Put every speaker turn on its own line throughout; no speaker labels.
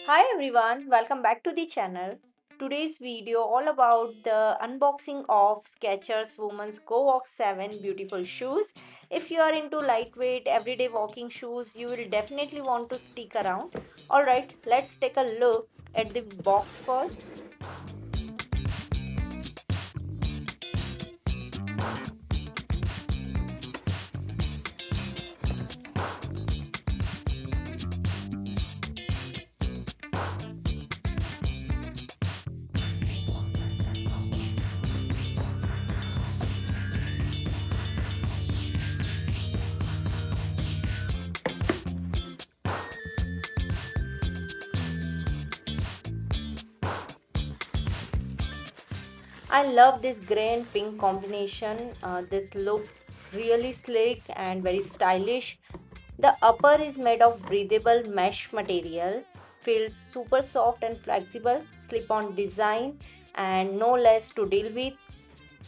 Hi everyone, welcome back to the channel. Today's video all about the unboxing of Skechers Women's Go Walk 7 beautiful shoes. If you are into lightweight everyday walking shoes, you will definitely want to stick around. Alright, let's take a look at the box first. I love this gray and pink combination. This look really sleek and very stylish. The upper is made of breathable mesh material, feels super soft and flexible, slip-on design and no less to deal with.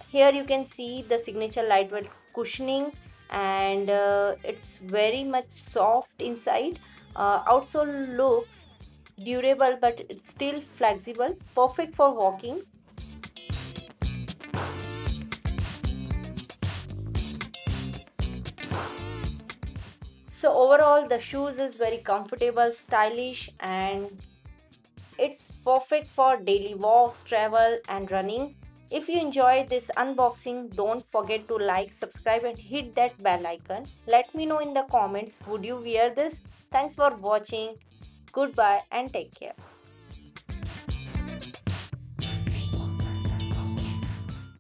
Here you can see the signature lightweight cushioning and it's very much soft inside. Outsole looks durable but it's still flexible, perfect for walking. So overall the shoes is very comfortable, stylish and it's perfect for daily walks, travel and running. If you enjoyed this unboxing, don't forget to like, subscribe and hit that bell icon. Let me know in the comments, would you wear this? Thanks for watching. Goodbye and take care.